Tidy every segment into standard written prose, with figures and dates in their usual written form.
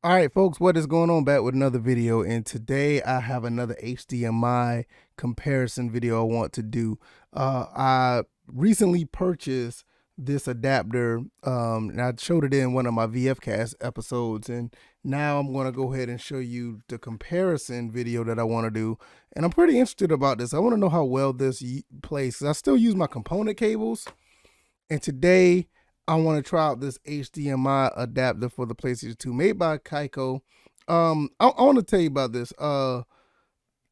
All right, folks, what is going on? Back with another video, and today I have another HDMI comparison video I want to do. I recently purchased this adapter, and I showed it in one of my VFcast episodes, and now I'm going to go ahead and show you the comparison video that I want to do. And I'm pretty interested about this. I want to know how well this plays, 'cause I still use my component cables, and today I want to try out this HDMI adapter for the PlayStation 2 made by Kaico. I want to tell you about this. The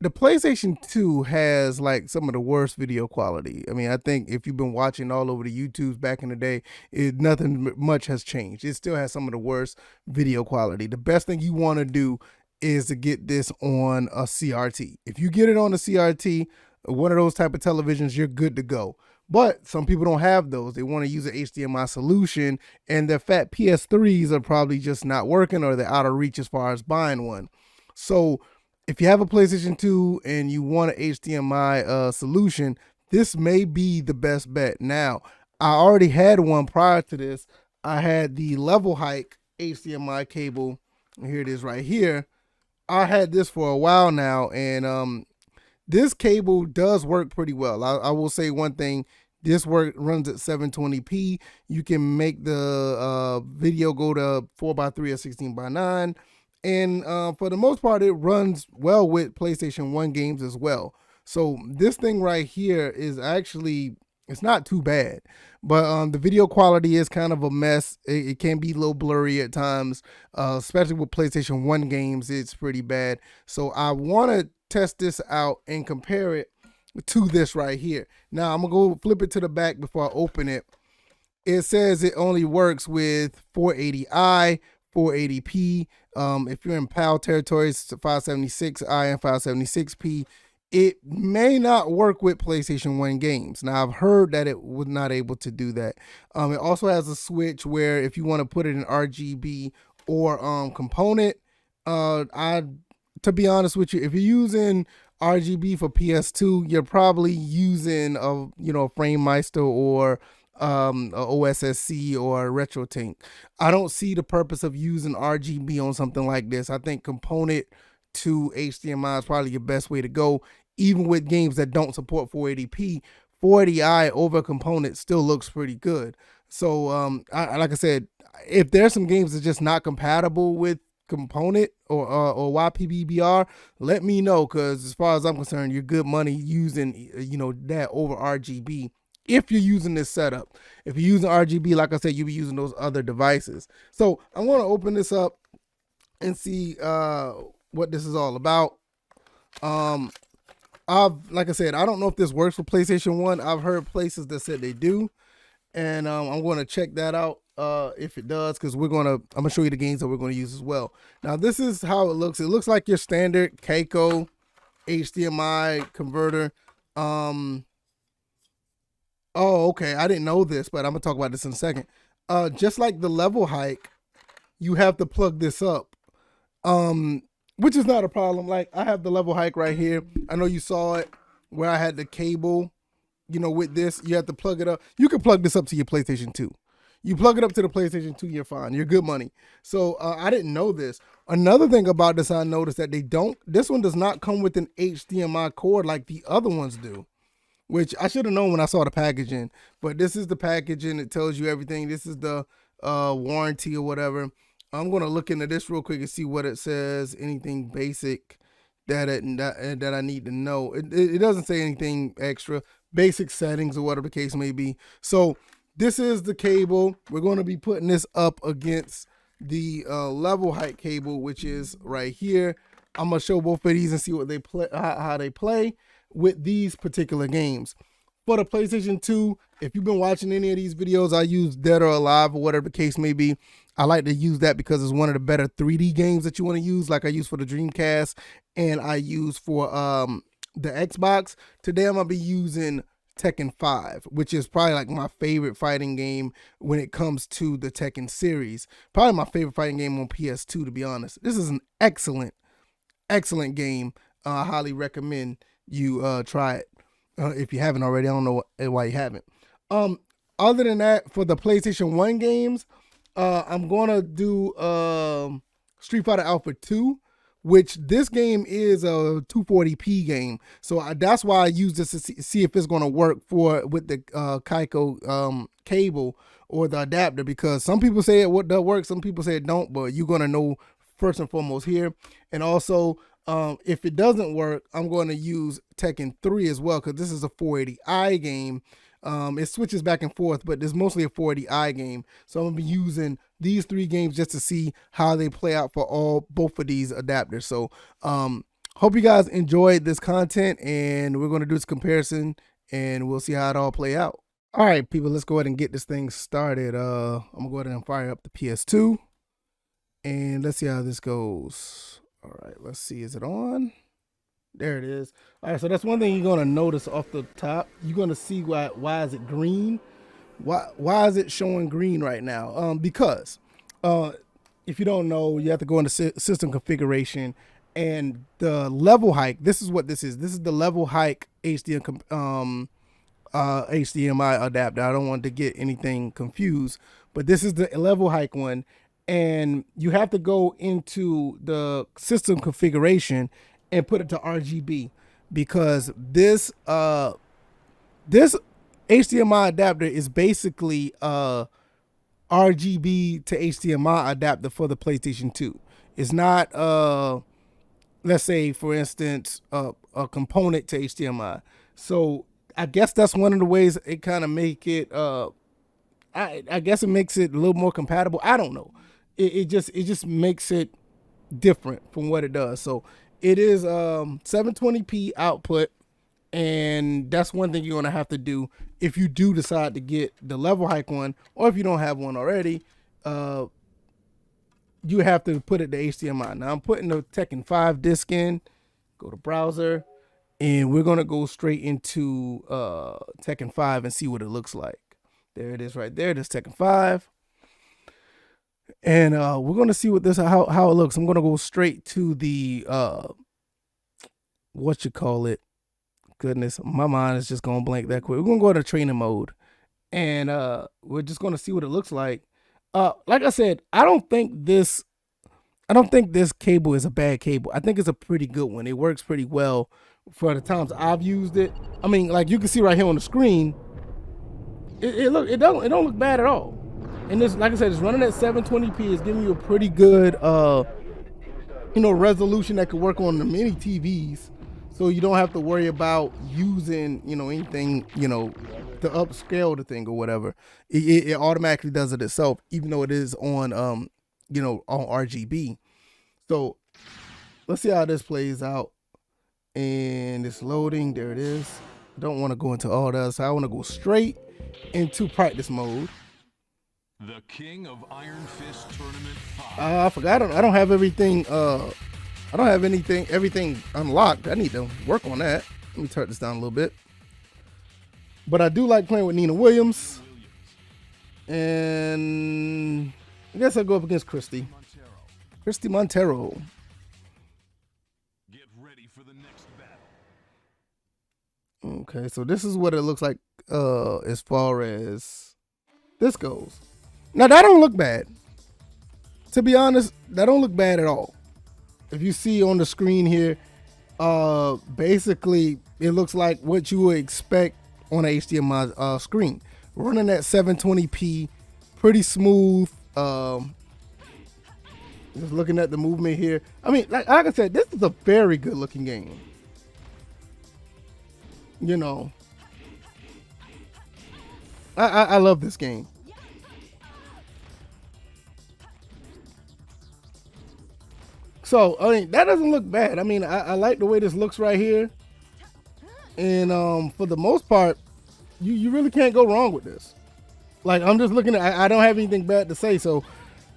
PlayStation 2 has like some of the worst video quality. I mean, I think if you've been watching all over the YouTubes back in the day, nothing much has changed. It still has some of the worst video quality. The best thing you want to do is to get this on a CRT. If you get it on a CRT, one of those type of televisions, you're good to go. But some people don't have those. They want to use an HDMI solution, and their fat PS3s are probably just not working, or they're out of reach as far as buying one. So if you have a PlayStation 2 and you want an HDMI solution, this may be the best bet. Now, I already had one prior to this. I had the LevelHike HDMI cable. Here it is right here. I had this for a while now, and this cable does work pretty well. I will say one thing. This runs at 720p. You can make the video go to 4:3 or 16:9. And for the most part, it runs well with PlayStation 1 games as well. So this thing right here is actually, it's not too bad. But the video quality is kind of a mess. It can be a little blurry at times, especially with PlayStation 1 games. It's pretty bad. So I want to test this out and compare it to this right here. Now I'm gonna go flip it to the back before I open it. It says it only works with 480i, 480p. If you're in PAL territories, 576i and 576p. It may not work with PlayStation 1 games. Now, I've heard that it was not able to do that. It also has a switch where if you want to put it in RGB or component, to be honest with you, if you're using RGB for PS2, you're probably using a FrameMeister or a OSSC or a RetroTink. I don't see the purpose of using RGB on something like this. I think component to HDMI is probably your best way to go. Even with games that don't support 480p, 480i over component still looks pretty good. So like I said, if there's some games that's just not compatible with component or YPbPr, let me know, because as far as I'm concerned, you're good money using that over RGB. If you're using this setup, if you're using RGB, like I said, you'll be using those other devices. So I'm going to open this up and see what this is all about. Like I said, I don't know if this works for PlayStation 1. I've heard places that said they do, and I'm going to check that out if it does, because I'm going to show you the games that we're going to use as well. Now, this is how it looks. It looks like your standard Kaico HDMI converter. Oh, okay. I didn't know this, but I'm gonna talk about this in a second. Just like the LevelHike, you have to plug this up, which is not a problem. Like, I have the LevelHike right here. I know you saw it where I had the cable. With this, you have to plug it up. You can plug this up to your PlayStation 2. You plug it up to the PlayStation 2, you're fine. You're good money. So I didn't know this. Another thing about this, I noticed that this one does not come with an HDMI cord like the other ones do, which I should have known when I saw the packaging. But this is the packaging. It tells you everything. This is the warranty or whatever. I'm going to look into this real quick and see what it says. Anything basic that I need to know. It doesn't say anything extra. Basic settings or whatever the case may be. So this is the cable. We're going to be putting this up against the LevelHike cable, which is right here. I'm going to show both of these and see what they play, how they play with these particular games. For the PlayStation 2, if you've been watching any of these videos, I use Dead or Alive or whatever the case may be. I like to use that because it's one of the better 3D games that you want to use, like I use for the Dreamcast and I use for the Xbox. Today I'm going to be using Tekken 5, which is probably like my favorite fighting game when it comes to the Tekken series. Probably my favorite fighting game on PS2, to be honest. This is an excellent game. I highly recommend you try it if you haven't already. I don't know why you haven't. Other than that, for the PlayStation 1 games, I'm gonna do Street Fighter Alpha 2, which this game is a 240p game. So that's why I use this to see if it's going to work with the Kaico cable or the adapter, because some people say it does work, some people say it don't, but you're going to know first and foremost here. And also, if it doesn't work, I'm going to use Tekken 3 as well, because this is a 480i game. It switches back and forth, but it's mostly a 480i game. So I'm gonna be using these 3 games just to see how they play out for both of these adapters. So hope you guys enjoyed this content, and we're gonna do this comparison, and we'll see how it all play out. All right, people, let's go ahead and get this thing started. I'm gonna go ahead and fire up the PS2, and let's see how this goes. All right, let's see, is it on? There it is. All right, so that's one thing you're gonna notice off the top. You're gonna see why is it green? Why is it showing green right now? Because if you don't know, you have to go into system configuration, and the LevelHike. This is what this is. This is the LevelHike HDMI adapter. I don't want to get anything confused, but this is the LevelHike one, and you have to go into the system configuration and put it to RGB, because this this HDMI adapter is basically RGB to HDMI adapter for the PlayStation 2. It's not let's say, for instance, a component to HDMI. So I guess that's one of the ways it kind of make it I guess it makes it a little more compatible. I don't know. It just makes it different from what it does. So it is 720p output, and that's one thing you're gonna have to do if you do decide to get the LevelHike one, or if you don't have one already. You have to put it to HDMI. Now I'm putting the Tekken 5 disc in. Go to browser, and we're gonna go straight into Tekken 5 and see what it looks like. There it is right there. This Tekken 5. And we're gonna see what this how it looks. I'm gonna go straight to the what you call it. Goodness, my mind is just gonna blank that quick. We're gonna go to training mode, and we're just gonna see what it looks like. Like I said, I don't think this cable is a bad cable. I think it's a pretty good one. It works pretty well for the times I've used it. I mean, like you can see right here on the screen, it don't look bad at all. And this, like I said, it's running at 720p. It's giving you a pretty good, resolution that could work on the mini TVs. So you don't have to worry about using, anything, to upscale the thing or whatever. It automatically does it itself, even though it is on, on RGB. So let's see how this plays out. And it's loading. There it is. I don't want to go into all that. So I want to go straight into practice mode. The King of Iron Fist Tournament 5. I forgot. I don't have everything. I don't have everything unlocked. I need to work on that. Let me turn this down a little bit. But I do like playing with Nina Williams, and I guess I'll go up against Christy Montero. Get ready for the next battle. Okay, so this is what it looks like as far as this goes. Now that don't look bad. To be honest, that don't look bad at all. If you see on the screen here, basically it looks like what you would expect on an HDMI screen. Running at 720p, pretty smooth. Just looking at the movement here. I mean, like I said, this is a very good looking game. I love this game. So, I mean, that doesn't look bad. I mean, I like the way this looks right here. And for the most part, you really can't go wrong with this. Like, I'm just looking at, I don't have anything bad to say. So,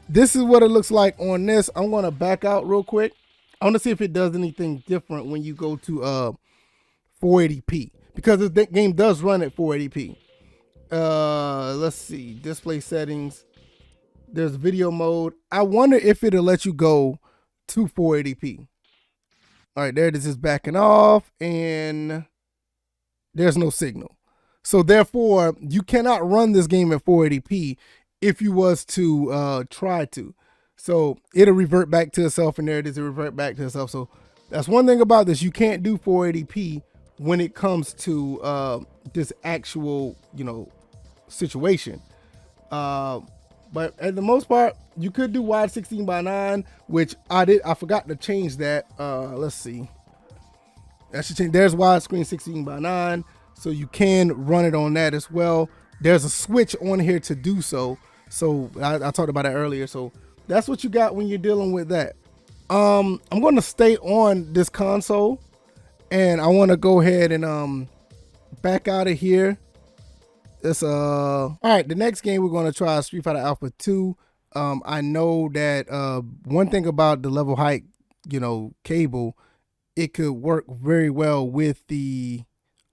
this is what it looks like on this. I'm going to back out real quick. I want to see if it does anything different when you go to 480p. Because this game does run at 480p. Let's see. Display settings. There's video mode. I wonder if it'll let you go to 480p. All right, there it is, just backing off, and there's no signal. So therefore, you cannot run this game at 480p if you was to try to. So it'll revert back to itself, and there it is, it revert back to itself. So that's one thing about this. You can't do 480p when it comes to this actual, situation. But at the most part, you could do wide 16:9, which I forgot to change that. Let's see. That should change. There's widescreen 16:9, so you can run it on that as well. There's a switch on here to do so. So I talked about it earlier. So that's what you got when you're dealing with that. I'm going to stay on this console, and I want to go ahead and back out of here. It's all right. The next game we're going to try is Street Fighter Alpha 2. I know that one thing about the LevelHike, cable, it could work very well with the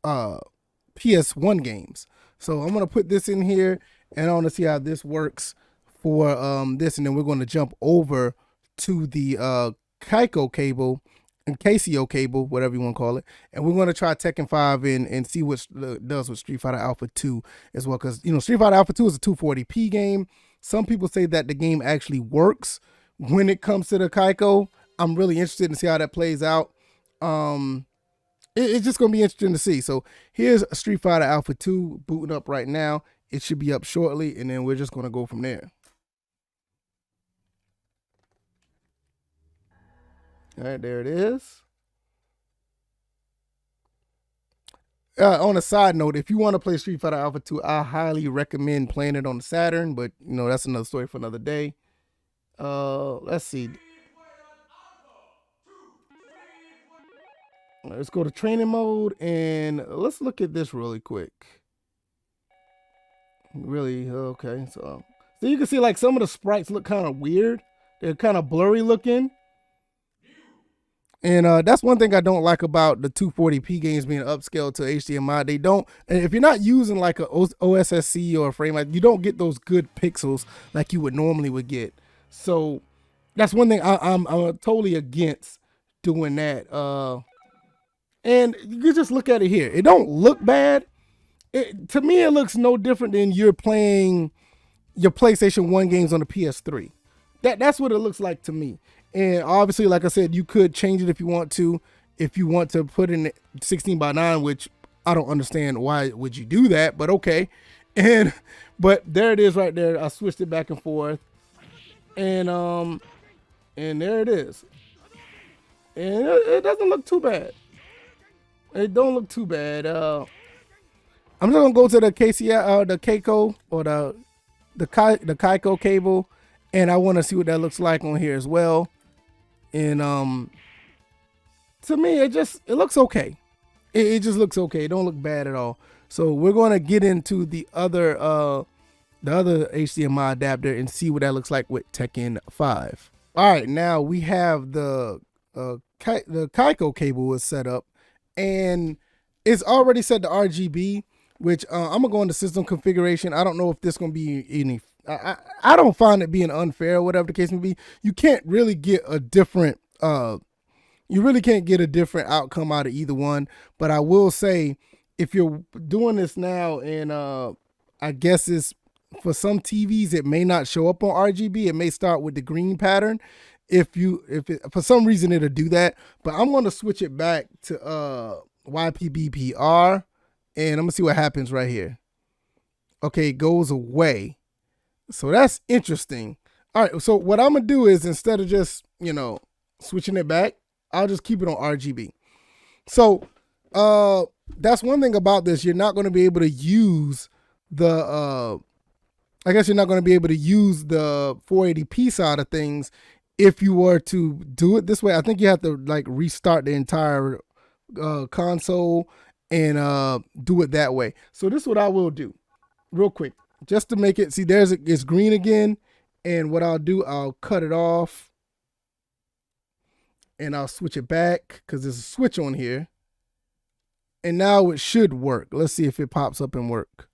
PS1 games. So I'm gonna put this in here, and I want to see how this works for this, and then we're going to jump over to the Kaico cable and KCO cable, whatever you want to call it, and we're going to try Tekken 5 and see what it does with Street Fighter Alpha 2 as well, because Street Fighter Alpha 2 is a 240p game. Some people say that the game actually works when it comes to the Kaico. I'm really interested in see how that plays out. It's just going to be interesting to see. So here's Street Fighter Alpha 2 booting up right now. It should be up shortly, and then we're just going to go from there. All right, there it is. On a side note, if you want to play Street Fighter Alpha 2, I highly recommend playing it on the Saturn, but that's another story for another day. Let's see. Let's go to training mode, and let's look at this really quick. Really, okay. So you can see like some of the sprites look kind of weird. They're kind of blurry looking. And that's one thing I don't like about the 240p games being upscaled to HDMI. They don't, and if you're not using like a OSSC or a frame, like you don't get those good pixels like you would normally would get. So that's one thing I'm totally against doing that. And you just look at it here. It don't look bad. To me, it looks no different than you're playing your PlayStation 1 games on the PS3. That's what it looks like to me. And obviously, like I said, you could change it if you want to. If you want to put in 16:9, which I don't understand why would you do that, but okay. But there it is right there. I switched it back and forth. And there it is. And it doesn't look too bad. It don't look too bad. I'm just gonna go to the the Kaico, or the Kaico cable, and I want to see what that looks like on here as well. And to me, it looks okay. It just looks okay. It don't look bad at all. So we're gonna get into the other HDMI adapter and see what that looks like with Tekken 5. All right, now we have the Kaico cable is set up, and it's already set to RGB, which I'm gonna go into system configuration. I don't know if this gonna be any. I don't find it being unfair, whatever the case may be. You can't really get a different. You really can't get a different outcome out of either one. But I will say, if you're doing this now, and I guess it's for some TVs, it may not show up on RGB. It may start with the green pattern. If for some reason it'll do that, but I'm going to switch it back to YPbPr, and I'm gonna see what happens right here. Okay, it goes away. So that's interesting. All right, so what I'm gonna do is, instead of just switching it back, I'll just keep it on RGB. So that's one thing about this. You're not going to be able to use the I guess you're not going to be able to use the 480p side of things if you were to do it this way. I think you have to like restart the entire console and do it that way. So this is what I will do real quick, just to make it, see, it's green again. And what I'll do, I'll cut it off and I'll switch it back, because there's a switch on here. And now it should work. Let's see if it pops up and work.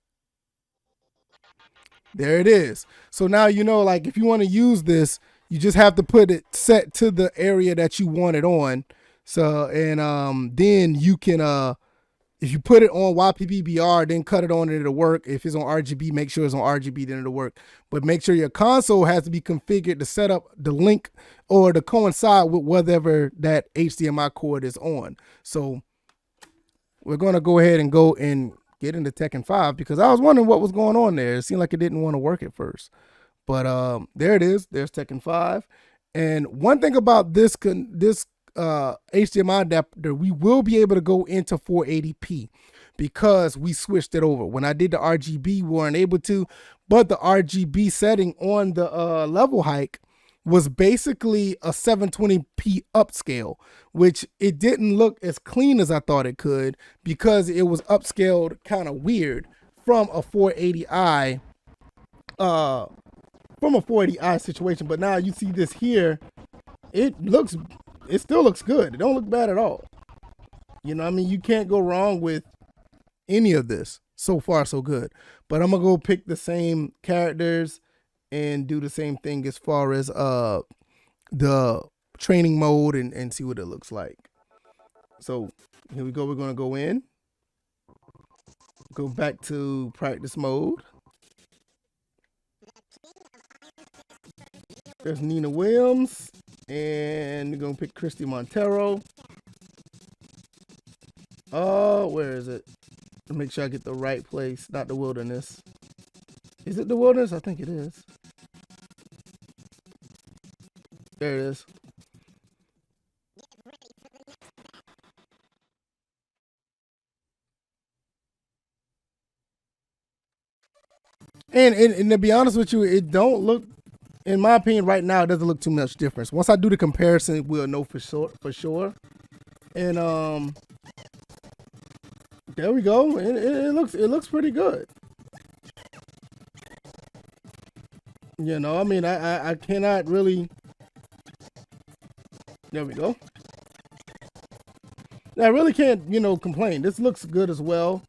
There it is. So now like if you want to use this, you just have to put it set to the area that you want it on. So, and then you can If you put it on YPbPr, then cut it on and it'll work. If it's on RGB, make sure it's on RGB, then it'll work. But make sure your console has to be configured to set up the link or to coincide with whatever that HDMI cord is on. So we're going to go ahead and go and get into Tekken 5 because I was wondering what was going on there. It seemed like it didn't want to work at first. But there it is. There's Tekken 5. And one thing about this HDMI adapter, we will be able to go into 480p because we switched it over. When I did the RGB, we weren't able to, but the RGB setting on the LevelHike was basically a 720p upscale, which it didn't look as clean as I thought it could because it was upscaled kind of weird from a 480i situation. But now you see this here, it still looks good. It don't look bad at all. You know, I mean, you can't go wrong with any of this. So far, so good. But I'm gonna go pick the same characters and do the same thing as far as the training mode and see what it looks like. So here we go. We're gonna go in, go back to practice mode. There's Nina Williams, and we're gonna pick Christy Montero. Oh, where is it? Make sure I get the right place, not the wilderness. Is it the wilderness? I think it is. There it is. And to be honest with you, it don't look, in my opinion, right now, it doesn't look too much difference. Once I do the comparison, we'll know for sure. And there we go. It looks pretty good. You know, I mean, I cannot really. There we go. I really can't, complain. This looks good as well.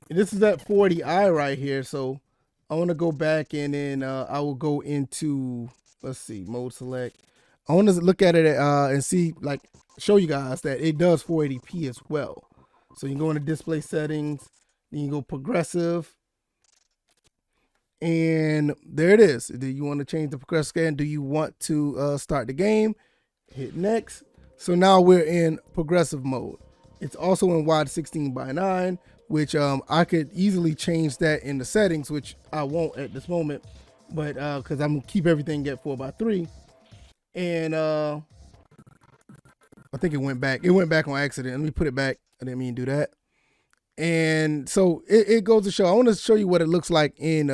This is that 40i right here, so I want to go back and then I will go into, let's see, mode select. I want to look at it and see, like, show you guys that it does 480p as well. So you can go into display settings, then you go progressive, and there it is. Do you want to change the progressive scan? Do you want to start the game? Hit next. So now we're in progressive mode. It's also in wide 16:9, which I could easily change that in the settings, which I won't at this moment, but because I'm gonna keep everything at 4:3. And I think it went back. It went back on accident. Let me put it back. I didn't mean to do that. And so it goes to show. I want to show you what it looks like in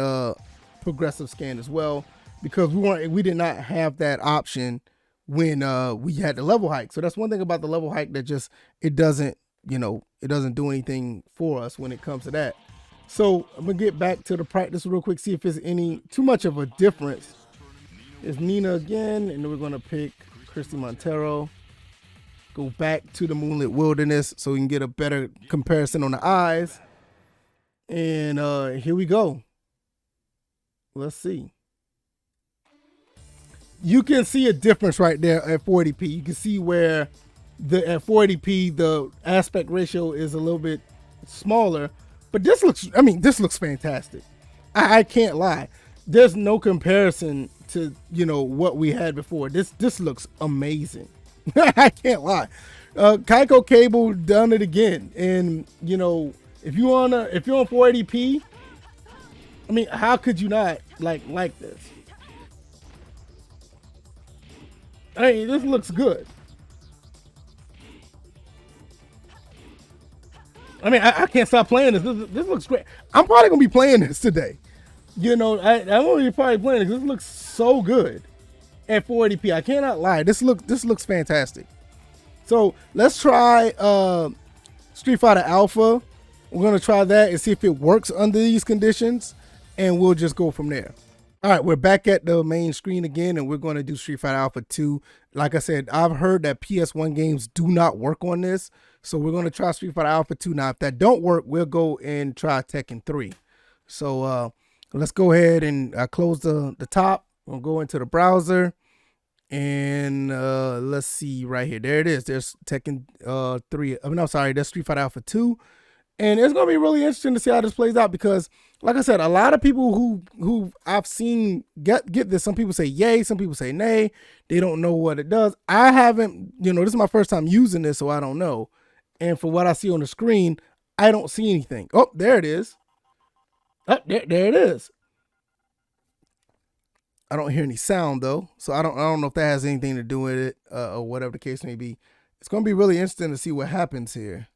progressive scan as well, because we did not have that option when we had the LevelHike. So that's one thing about the LevelHike that just it doesn't do anything for us when it comes to that. So I'm gonna get back to the practice real quick, see if there's any too much of a difference. It's Nina again, and then we're gonna pick Christy Montero. Go back to the Moonlit Wilderness so we can get a better comparison on the eyes. And here we go. Let's see. You can see a difference right there at 40p. You can see where at 40p the aspect ratio is a little bit smaller, but this looks fantastic. I can't lie. There's no comparison to what we had before. This looks amazing. I can't lie. Kaico Cable done it again, and if you're on 480p, I mean, how could you not like this? Hey, this looks good. I mean, I can't stop playing this. This looks great. I'm probably gonna be playing this today. I'm gonna be probably playing this. This looks so good at 480p. I cannot lie. This looks fantastic. So let's try Street Fighter Alpha. We're gonna try that and see if it works under these conditions, and we'll just go from there. All right, we're back at the main screen again, and we're going to do Street Fighter Alpha 2. Like I said, I've heard that PS1 games do not work on this, so we're going to try Street Fighter Alpha 2. Now, if that don't work, we'll go and try Tekken 3. So let's go ahead and close the top. We'll go into the browser, And let's see right here. There it is. There's Tekken 3. I mean, no, sorry, there's Street Fighter Alpha 2. And it's gonna be really interesting to see how this plays out because, like I said, a lot of people who I've seen get this. Some people say yay, some people say nay. They don't know what it does. I haven't, this is my first time using this, so I don't know. And for what I see on the screen, I don't see anything. Oh, there it is. Oh, there it is. I don't hear any sound though, so I don't know if that has anything to do with it or whatever the case may be. It's gonna be really interesting to see what happens here.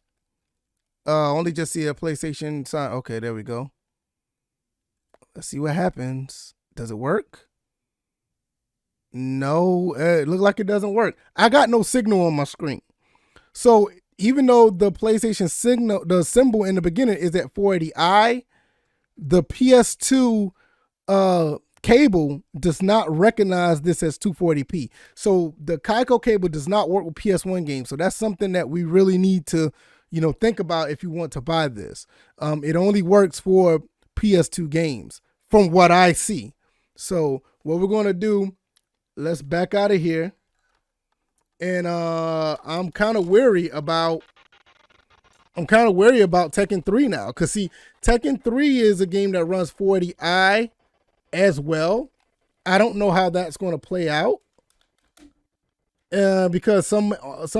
Only just see a PlayStation sign. Okay, there we go. Let's see what happens. Does it work? No, it looks like it doesn't work. I got no signal on my screen. So even though the PlayStation signal, the symbol in the beginning is at 480i, the PS2 cable does not recognize this as 240p. So the Kaico cable does not work with PS1 games. So that's something that we really need to, think about if you want to buy this. It only works for PS2 games from what I see. So what we're going to do, let's back out of here. And I'm kind of weary about Tekken 3 now. Because see, Tekken 3 is a game that runs 480i as well. I don't know how that's going to play out. Because some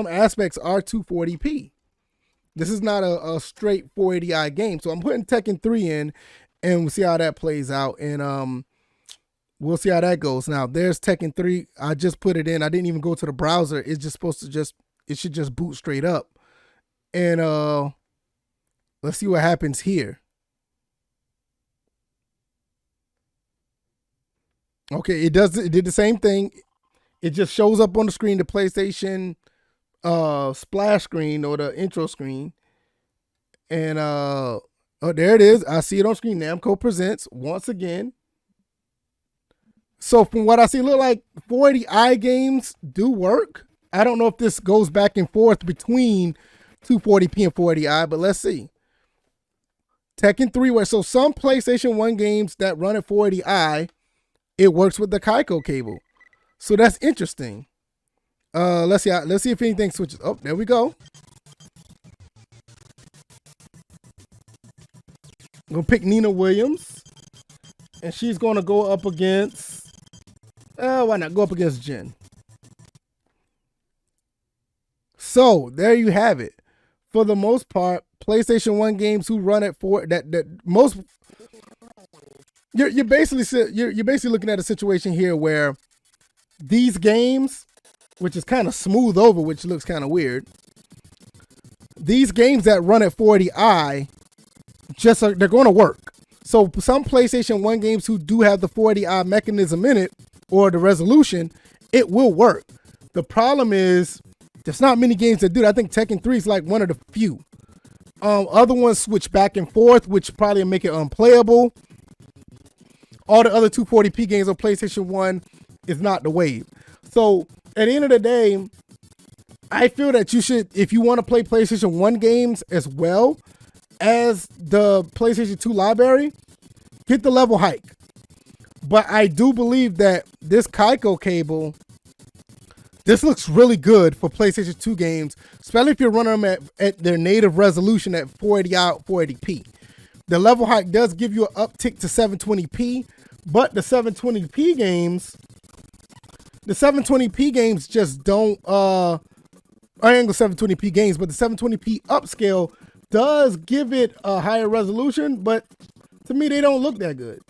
aspects are 240p. This is not a straight 480i game. So I'm putting Tekken 3 in and we'll see how that plays out. And we'll see how that goes. Now there's Tekken 3. I just put it in. I didn't even go to the browser. It's just supposed to it should just boot straight up. And let's see what happens here. Okay, it did the same thing. It just shows up on the screen, the PlayStation splash screen or the intro screen. And oh, there it is. I see it on screen. Namco presents once again. So from what I see, look like 480i games do work. I don't know if this goes back and forth between 240p and 480i, but let's see. Tekken 3 so some PlayStation 1 games that run at 480i, it works with the Kaico cable. So that's interesting. Let's see if anything switches. Oh, there we go. I'm gonna pick Nina Williams. And she's gonna go up against why not go up against Jen? So there you have it. For the most part, PlayStation 1 games who run at you're basically looking at a situation here where these games, which is kind of smooth over, which looks kind of weird. These games that run at 480i they're going to work. So some PlayStation 1 games who do have the 480i mechanism in it or the resolution, it will work. The problem is there's not many games that do that. I think Tekken 3 is like one of the few. Other ones switch back and forth, which probably make it unplayable. All the other 240p games on PlayStation 1 is not the wave. So at the end of the day, I feel that you should, if you want to play PlayStation 1 games as well as the PlayStation 2 library, get the LevelHike. But I do believe that this Kaico cable, this looks really good for PlayStation 2 games, especially if you're running them at their native resolution at 480i, 480p. The LevelHike does give you an uptick to 720p, but the 720p games just don't, I ain't gonna 720p games, but the 720p upscale does give it a higher resolution, but to me, they don't look that good.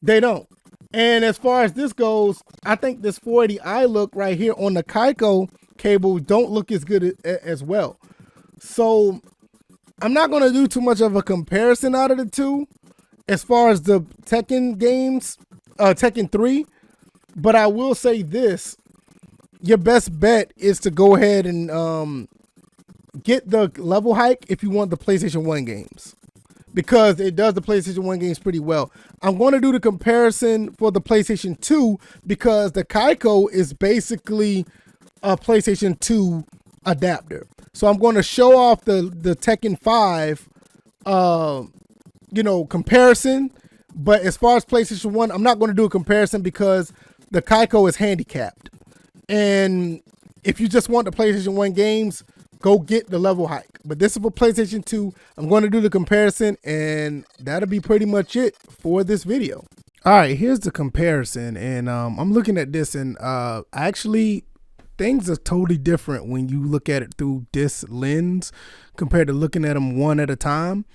They don't. And as far as this goes, I think this 480i look right here on the Kaico cable don't look as good as well. So I'm not going to do too much of a comparison out of the two as far as the Tekken games, Tekken 3. But I will say this, your best bet is to go ahead and get the LevelHike if you want the PlayStation 1 games, because it does the PlayStation 1 games pretty well. I'm going to do the comparison for the PlayStation 2 because the Kaico is basically a PlayStation 2 adapter. So I'm going to show off the Tekken 5, comparison. But as far as PlayStation 1, I'm not going to do a comparison because the Kaico is handicapped. And if you just want the PlayStation 1 games, go get the LevelHike. But this is for PlayStation 2. I'm going to do the comparison, and that'll be pretty much it for this video. All right, here's the comparison, and I'm looking at this, and actually things are totally different when you look at it through this lens compared to looking at them one at a time.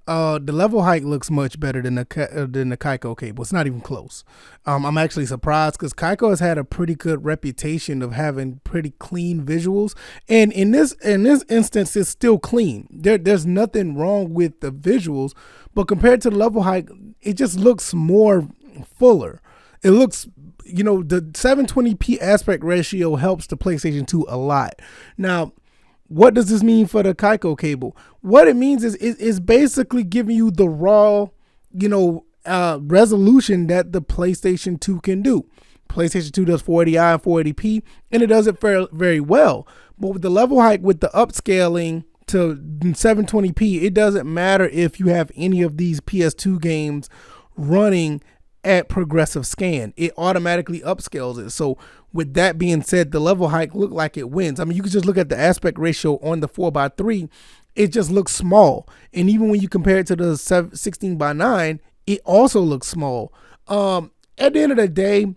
The LevelHike looks much better than the Kaico cable. It's not even close. I'm actually surprised because Kaico has had a pretty good reputation of having pretty clean visuals, and in this instance, it's still clean. There's nothing wrong with the visuals, but compared to the LevelHike, it just looks more fuller. It looks, you know, the 720p aspect ratio helps the PlayStation 2 a lot. Now, what does this mean for the Kaico cable? What it means is it's basically giving you the raw, you know, resolution that the PlayStation 2 can do. PlayStation 2 does 480i and 480p, and it does it very, very well. But with the LevelHike, with the upscaling to 720p, it doesn't matter if you have any of these PS2 games running at progressive scan. It automatically upscales it. So with that being said, the LevelHike look like it wins. I mean, you can just look at the aspect ratio on the 4:3. It just looks small. And even when you compare it to the 16:9, it also looks small. At the end of the day,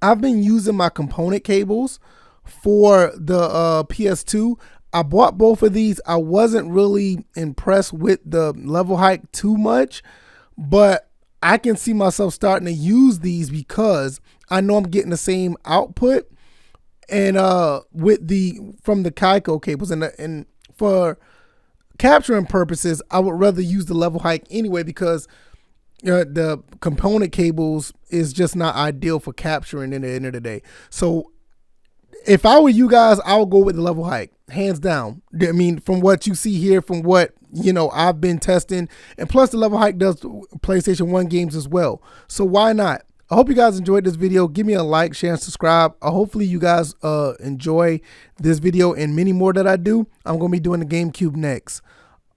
I've been using my component cables for the PS2. I bought both of these. I wasn't really impressed with the LevelHike too much, but I can see myself starting to use these because I know I'm getting the same output and with from the Kaico cables, and for capturing purposes, I would rather use the LevelHike anyway because the component cables is just not ideal for capturing in the end of the day. So if I were you guys, I would go with the LevelHike, hands down. I mean, from what you see here, from what, you know, I've been testing, and plus the LevelHike does PlayStation 1 games as well. So why not? I hope you guys enjoyed this video. Give me a like, share, and subscribe. Hopefully you guys enjoy this video and many more that I do. I'm going to be doing the GameCube next.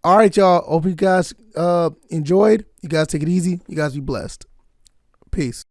All right, y'all. Hope you guys enjoyed. You guys take it easy. You guys be blessed. Peace.